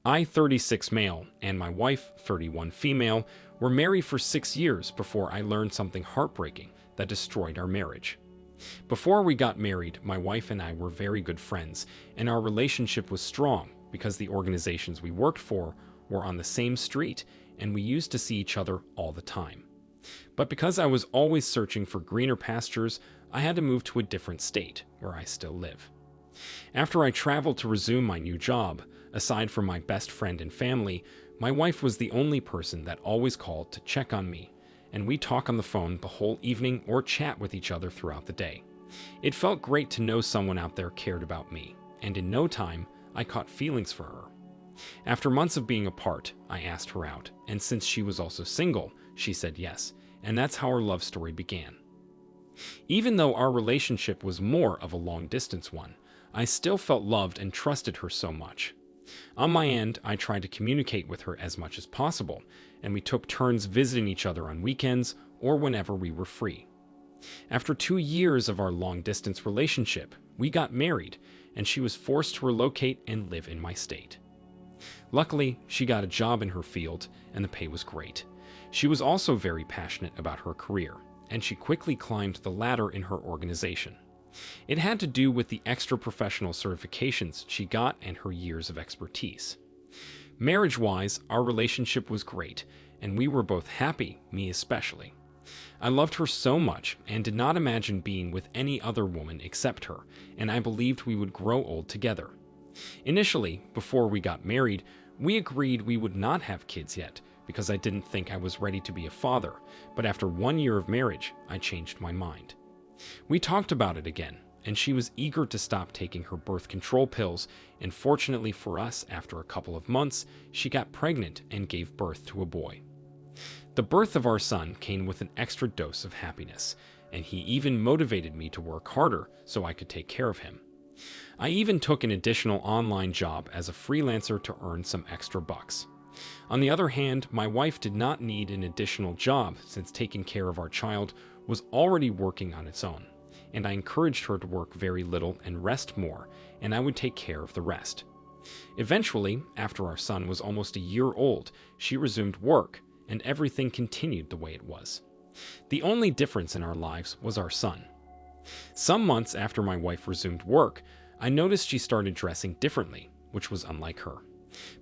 I, 36 male, and my wife, 31 female, were married for 6 years before I learned something heartbreaking that destroyed our marriage. Before we got married, my wife and I were very good friends, and our relationship was strong because the organizations we worked for were on the same street, and we used to see each other all the time. But because I was always searching for greener pastures, I had to move to a different state, where I still live. After I traveled to resume my new job, aside from my best friend and family, my wife was the only person that always called to check on me, and we talk on the phone the whole evening or chat with each other throughout the day. It felt great to know someone out there cared about me, and in no time, I caught feelings for her. After months of being apart, I asked her out, and since she was also single, she said yes, and that's how our love story began. Even though our relationship was more of a long-distance one, I still felt loved and trusted her so much. On my end, I tried to communicate with her as much as possible, and we took turns visiting each other on weekends or whenever we were free. After 2 years of our long-distance relationship, we got married, and she was forced to relocate and live in my state. Luckily, she got a job in her field, and the pay was great. She was also very passionate about her career, and she quickly climbed the ladder in her organization. It had to do with the extra professional certifications she got and her years of expertise. Marriage-wise, our relationship was great, and we were both happy, me especially. I loved her so much and did not imagine being with any other woman except her, and I believed we would grow old together. Initially, before we got married, we agreed we would not have kids yet, because I didn't think I was ready to be a father, but after 1 year of marriage, I changed my mind. We talked about it again, and she was eager to stop taking her birth control pills, and fortunately for us, after a couple of months, she got pregnant and gave birth to a boy. The birth of our son came with an extra dose of happiness, and he even motivated me to work harder so I could take care of him. I even took an additional online job as a freelancer to earn some extra bucks. On the other hand, my wife did not need an additional job since taking care of our child was already working on its own, and I encouraged her to work very little and rest more, and I would take care of the rest. Eventually, after our son was almost a year old, she resumed work, and everything continued the way it was. The only difference in our lives was our son. Some months after my wife resumed work, I noticed she started dressing differently, which was unlike her.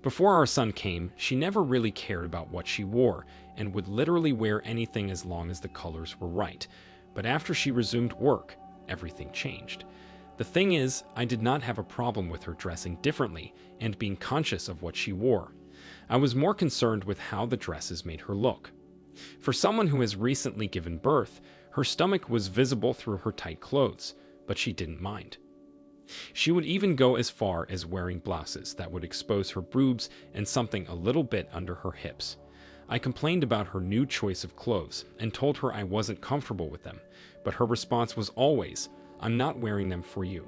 Before our son came, she never really cared about what she wore and would literally wear anything as long as the colors were right. But after she resumed work, everything changed. The thing is, I did not have a problem with her dressing differently and being conscious of what she wore. I was more concerned with how the dresses made her look. For someone who has recently given birth, her stomach was visible through her tight clothes, but she didn't mind. She would even go as far as wearing blouses that would expose her boobs and something a little bit under her hips. I complained about her new choice of clothes and told her I wasn't comfortable with them, but her response was always, "I'm not wearing them for you.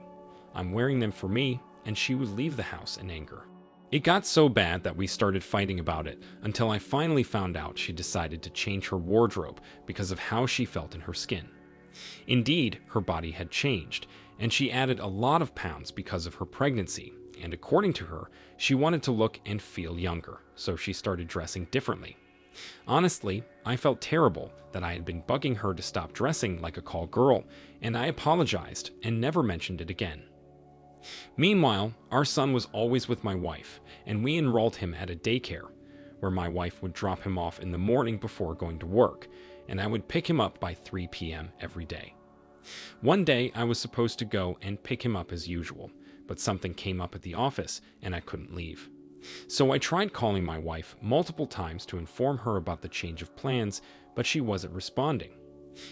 I'm wearing them for me," and she would leave the house in anger. It got so bad that we started fighting about it until I finally found out she decided to change her wardrobe because of how she felt in her skin. Indeed, her body had changed, and she added a lot of pounds because of her pregnancy, and according to her, she wanted to look and feel younger, so she started dressing differently. Honestly, I felt terrible that I had been bugging her to stop dressing like a call girl, and I apologized and never mentioned it again. Meanwhile, our son was always with my wife, and we enrolled him at a daycare, where my wife would drop him off in the morning before going to work, and I would pick him up by 3 p.m. every day. One day, I was supposed to go and pick him up as usual, but something came up at the office, and I couldn't leave. So I tried calling my wife multiple times to inform her about the change of plans, but she wasn't responding.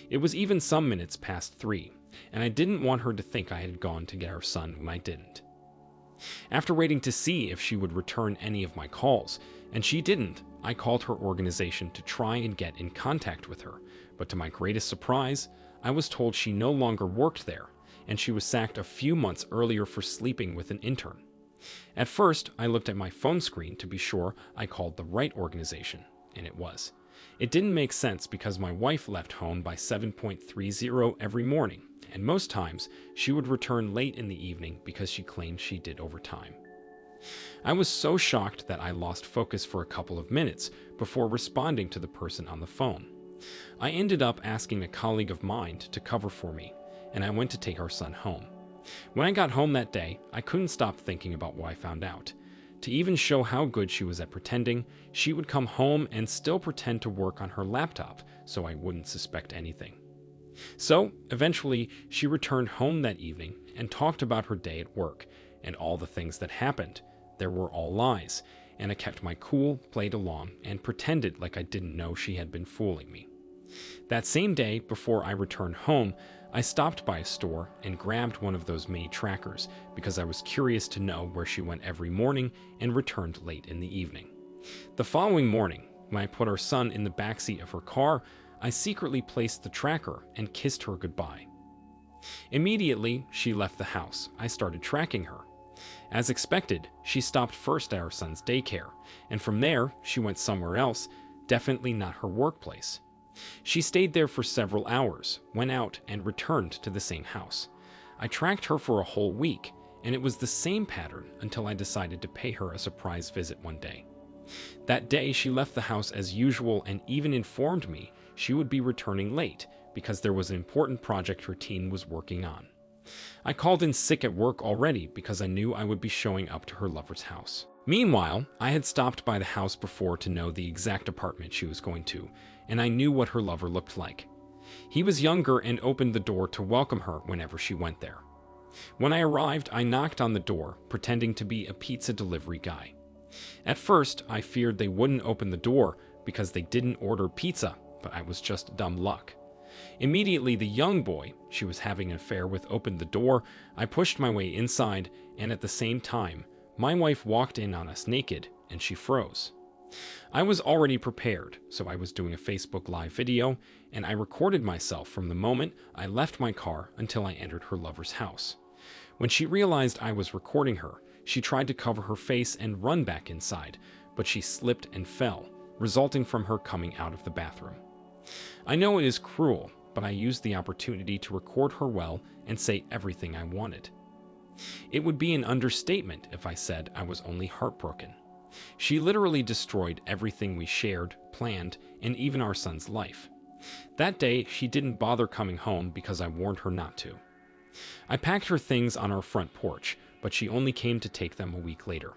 It was even some minutes past 3, and I didn't want her to think I had gone to get our son when I didn't. After waiting to see if she would return any of my calls, and she didn't, I called her organization to try and get in contact with her, but to my greatest surprise, I was told she no longer worked there, and she was sacked a few months earlier for sleeping with an intern. At first, I looked at my phone screen to be sure I called the right organization, and it was. It didn't make sense because my wife left home by 7:30 every morning, and most times she would return late in the evening because she claimed she did overtime. I was so shocked that I lost focus for a couple of minutes before responding to the person on the phone. I ended up asking a colleague of mine to cover for me, and I went to take our son home. When I got home that day, I couldn't stop thinking about what I found out. To even show how good she was at pretending, she would come home and still pretend to work on her laptop so I wouldn't suspect anything. So, eventually, she returned home that evening and talked about her day at work and all the things that happened. There were all lies, and I kept my cool, played along, and pretended like I didn't know she had been fooling me. That same day, before I returned home, I stopped by a store and grabbed one of those maid trackers because I was curious to know where she went every morning and returned late in the evening. The following morning, when I put our son in the backseat of her car, I secretly placed the tracker and kissed her goodbye. Immediately, she left the house. I started tracking her. As expected, she stopped first at our son's daycare, and from there, she went somewhere else, definitely not her workplace. She stayed there for several hours, went out, and returned to the same house. I tracked her for a whole week, and it was the same pattern until I decided to pay her a surprise visit one day. That day, she left the house as usual and even informed me she would be returning late because there was an important project her teen was working on. I called in sick at work already because I knew I would be showing up to her lover's house. Meanwhile, I had stopped by the house before to know the exact apartment she was going to, and I knew what her lover looked like. He was younger and opened the door to welcome her whenever she went there. When I arrived, I knocked on the door, pretending to be a pizza delivery guy. At first, I feared they wouldn't open the door because they didn't order pizza, but I was just dumb luck. Immediately, the young boy she was having an affair with opened the door. I pushed my way inside, and at the same time, my wife walked in on us naked, and she froze. I was already prepared, so I was doing a Facebook Live video, and I recorded myself from the moment I left my car until I entered her lover's house. When she realized I was recording her, she tried to cover her face and run back inside, but she slipped and fell, resulting from her coming out of the bathroom. I know it is cruel, but I used the opportunity to record her well and say everything I wanted. It would be an understatement if I said I was only heartbroken. She literally destroyed everything we shared, planned, and even our son's life. That day, she didn't bother coming home because I warned her not to. I packed her things on our front porch, but she only came to take them a week later.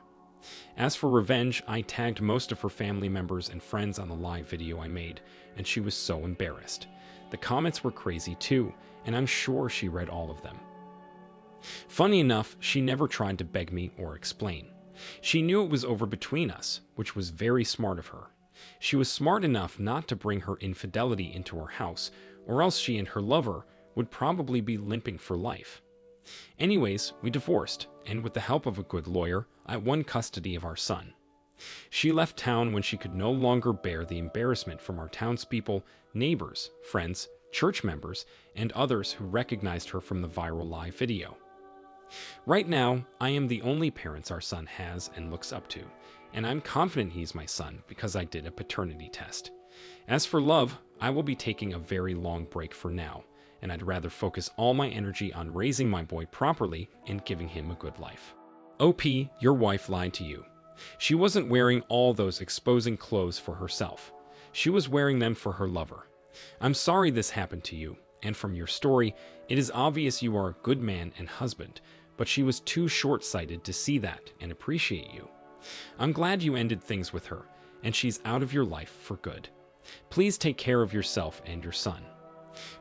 As for revenge, I tagged most of her family members and friends on the live video I made, and she was so embarrassed. The comments were crazy too, and I'm sure she read all of them. Funny enough, she never tried to beg me or explain. She knew it was over between us, which was very smart of her. She was smart enough not to bring her infidelity into our house, or else she and her lover would probably be limping for life. Anyways, we divorced, and with the help of a good lawyer, I won custody of our son. She left town when she could no longer bear the embarrassment from our townspeople, neighbors, friends, church members, and others who recognized her from the viral live video. Right now, I am the only parents our son has and looks up to, and I'm confident he's my son because I did a paternity test. As for love, I will be taking a very long break for now, and I'd rather focus all my energy on raising my boy properly and giving him a good life. OP, your wife lied to you. She wasn't wearing all those exposing clothes for herself. She was wearing them for her lover. I'm sorry this happened to you, and from your story, it is obvious you are a good man and husband, but she was too short-sighted to see that and appreciate you. I'm glad you ended things with her, and she's out of your life for good. Please take care of yourself and your son.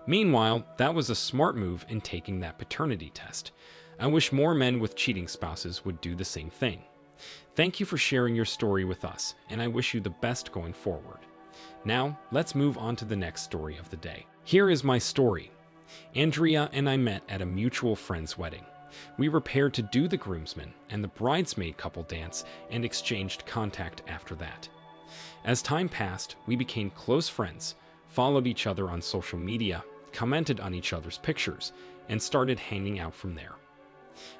Meanwhile, that was a smart move in taking that paternity test. I wish more men with cheating spouses would do the same thing. Thank you for sharing your story with us, and I wish you the best going forward. Now, let's move on to the next story of the day. Here is my story. Andrea and I met at a mutual friend's wedding. We were paired to do the groomsmen and the bridesmaid couple dance and exchanged contact after that. As time passed, we became close friends, followed each other on social media, commented on each other's pictures, and started hanging out from there.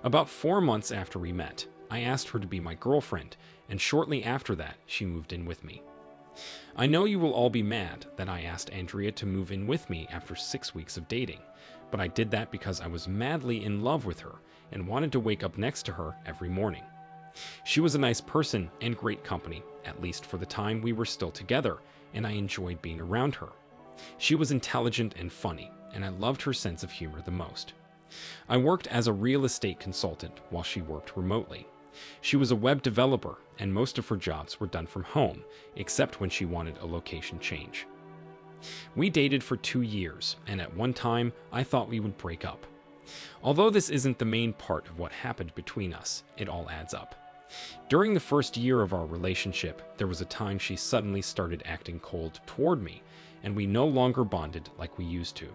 About 4 months after we met, I asked her to be my girlfriend, and shortly after that, she moved in with me. I know you will all be mad that I asked Andrea to move in with me after 6 weeks of dating, but I did that because I was madly in love with her and wanted to wake up next to her every morning. She was a nice person and great company, at least for the time we were still together, and I enjoyed being around her. She was intelligent and funny, and I loved her sense of humor the most. I worked as a real estate consultant while she worked remotely. She was a web developer, and most of her jobs were done from home, except when she wanted a location change. We dated for 2 years, and at one time, I thought we would break up. Although this isn't the main part of what happened between us, it all adds up. During the first year of our relationship, there was a time she suddenly started acting cold toward me, and we no longer bonded like we used to.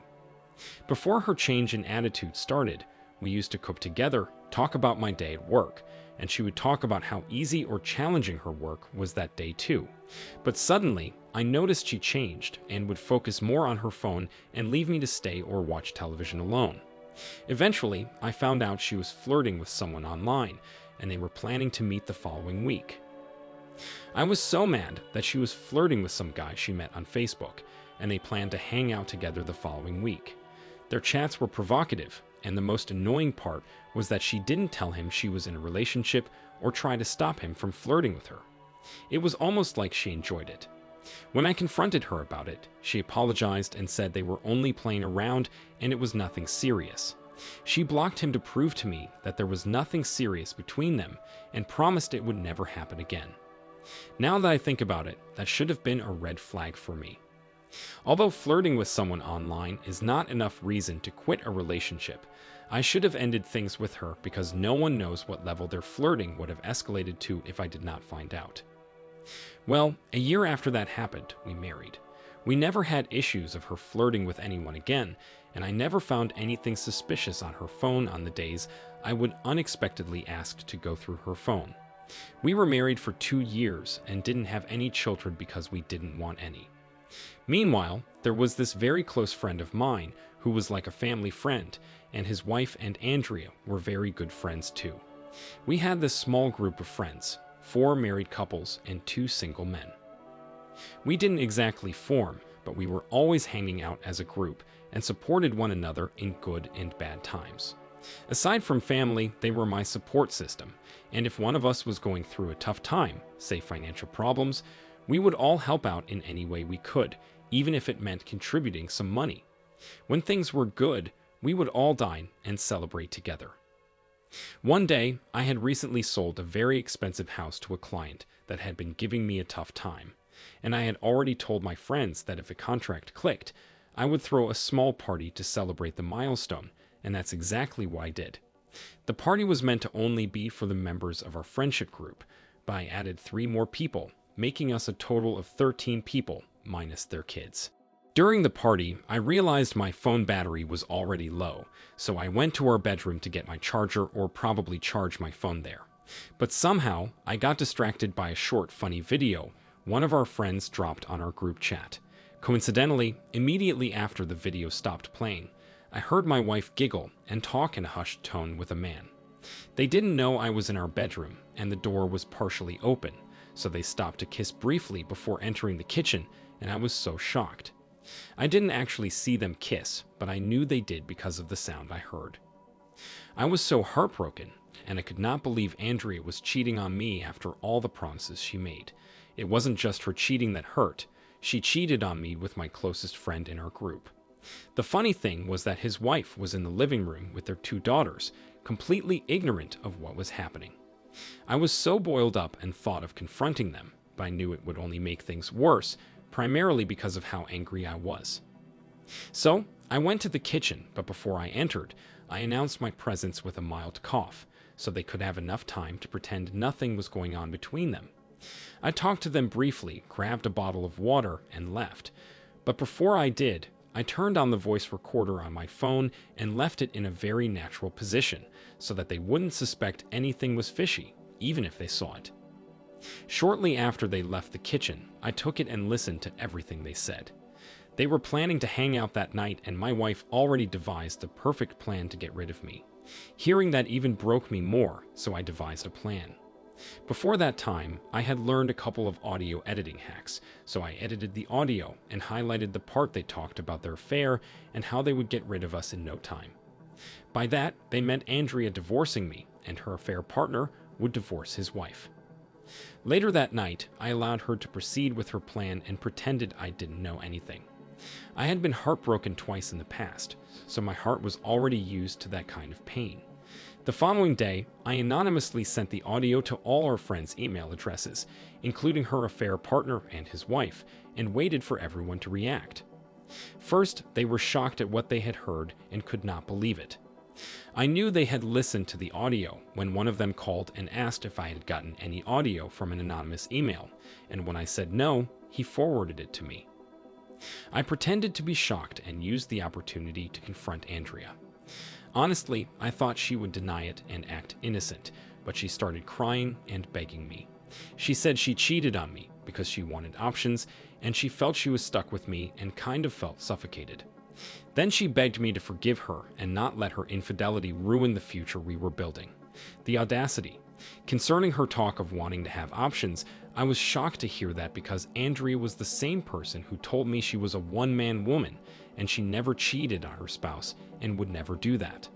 Before her change in attitude started, we used to cook together, talk about my day at work, and she would talk about how easy or challenging her work was that day too. But suddenly, I noticed she changed and would focus more on her phone and leave me to stay or watch television alone. Eventually, I found out she was flirting with someone online, and they were planning to meet the following week. I was so mad that she was flirting with some guy she met on Facebook, and they planned to hang out together the following week. Their chats were provocative, and the most annoying part was that she didn't tell him she was in a relationship or try to stop him from flirting with her. It was almost like she enjoyed it. When I confronted her about it, she apologized and said they were only playing around and it was nothing serious. She blocked him to prove to me that there was nothing serious between them and promised it would never happen again. Now that I think about it, that should have been a red flag for me. Although flirting with someone online is not enough reason to quit a relationship, I should have ended things with her because no one knows what level their flirting would have escalated to if I did not find out. Well, a year after that happened, we married. We never had issues of her flirting with anyone again, and I never found anything suspicious on her phone on the days I would unexpectedly ask to go through her phone. We were married for 2 years and didn't have any children because we didn't want any. Meanwhile, there was this very close friend of mine who was like a family friend, and his wife and Andrea were very good friends too. We had this small group of friends, 4 married couples and 2 single men. We didn't exactly form, but we were always hanging out as a group and supported one another in good and bad times. Aside from family, they were my support system, and if one of us was going through a tough time, say financial problems, we would all help out in any way we could, even if it meant contributing some money. When things were good, we would all dine and celebrate together. One day, I had recently sold a very expensive house to a client that had been giving me a tough time, and I had already told my friends that if a contract clicked, I would throw a small party to celebrate the milestone, and that's exactly what I did. The party was meant to only be for the members of our friendship group, but I added 3 more people, making us a total of 13 people, minus their kids. During the party, I realized my phone battery was already low, so I went to our bedroom to get my charger or probably charge my phone there. But somehow, I got distracted by a short, funny video one of our friends dropped on our group chat. Coincidentally, immediately after the video stopped playing, I heard my wife giggle and talk in a hushed tone with a man. They didn't know I was in our bedroom, and the door was partially open, so they stopped to kiss briefly before entering the kitchen, and I was so shocked. I didn't actually see them kiss, but I knew they did because of the sound I heard. I was so heartbroken, and I could not believe Andrea was cheating on me after all the promises she made. It wasn't just her cheating that hurt. She cheated on me with my closest friend in our group. The funny thing was that his wife was in the living room with their 2 daughters, completely ignorant of what was happening. I was so boiled up and thought of confronting them, but I knew it would only make things worse, primarily because of how angry I was. So, I went to the kitchen, but before I entered, I announced my presence with a mild cough, so they could have enough time to pretend nothing was going on between them. I talked to them briefly, grabbed a bottle of water, and left. But before I did, I turned on the voice recorder on my phone and left it in a very natural position, so that they wouldn't suspect anything was fishy, even if they saw it. Shortly after they left the kitchen, I took it and listened to everything they said. They were planning to hang out that night, and my wife already devised the perfect plan to get rid of me. Hearing that even broke me more, so I devised a plan. Before that time, I had learned a couple of audio editing hacks, so I edited the audio and highlighted the part they talked about their affair and how they would get rid of us in no time. By that, they meant Andrea divorcing me and her affair partner would divorce his wife. Later that night, I allowed her to proceed with her plan and pretended I didn't know anything. I had been heartbroken twice in the past, so my heart was already used to that kind of pain. The following day, I anonymously sent the audio to all our friends' email addresses, including her affair partner and his wife, and waited for everyone to react. First, they were shocked at what they had heard and could not believe it. I knew they had listened to the audio when one of them called and asked if I had gotten any audio from an anonymous email, and when I said no, he forwarded it to me. I pretended to be shocked and used the opportunity to confront Andrea. Honestly, I thought she would deny it and act innocent, but she started crying and begging me. She said she cheated on me because she wanted options, and she felt she was stuck with me and kind of felt suffocated. Then she begged me to forgive her and not let her infidelity ruin the future we were building. The audacity. Concerning her talk of wanting to have options, I was shocked to hear that because Andrea was the same person who told me she was a one-man woman and she never cheated on her spouse and would never do that.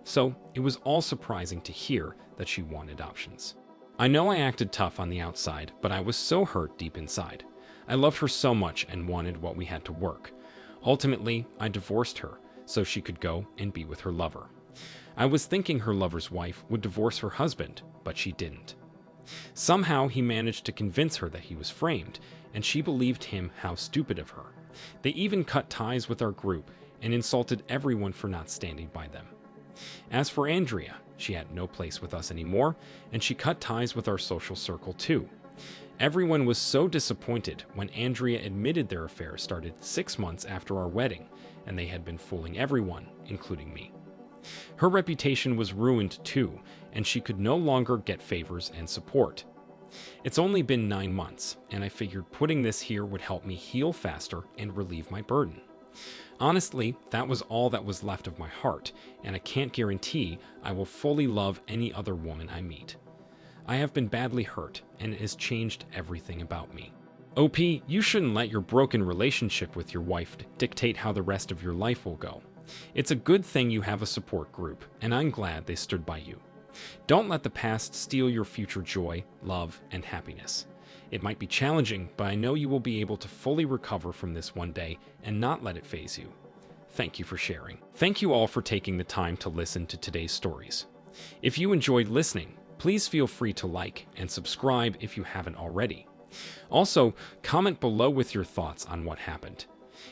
So it was all surprising to hear that she wanted options. I know I acted tough on the outside, but I was so hurt deep inside. I loved her so much and wanted what we had to work. Ultimately, I divorced her so she could go and be with her lover. I was thinking her lover's wife would divorce her husband, but she didn't. Somehow he managed to convince her that he was framed, and she believed him. How stupid of her. They even cut ties with our group and insulted everyone for not standing by them. As for Andrea, she had no place with us anymore, and she cut ties with our social circle too. Everyone was so disappointed when Andrea admitted their affair started 6 months after our wedding, and they had been fooling everyone, including me. Her reputation was ruined too, and she could no longer get favors and support. It's only been 9 months, and I figured putting this here would help me heal faster and relieve my burden. Honestly, that was all that was left of my heart, and I can't guarantee I will fully love any other woman I meet. I have been badly hurt, and it has changed everything about me. OP, you shouldn't let your broken relationship with your wife dictate how the rest of your life will go. It's a good thing you have a support group, and I'm glad they stood by you. Don't let the past steal your future joy, love, and happiness. It might be challenging, but I know you will be able to fully recover from this one day and not let it faze you. Thank you for sharing. Thank you all for taking the time to listen to today's stories. If you enjoyed listening, please feel free to like and subscribe if you haven't already. Also, comment below with your thoughts on what happened.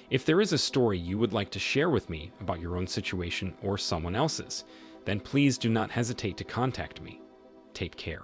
If there is a story you would like to share with me about your own situation or someone else's, then please do not hesitate to contact me. Take care.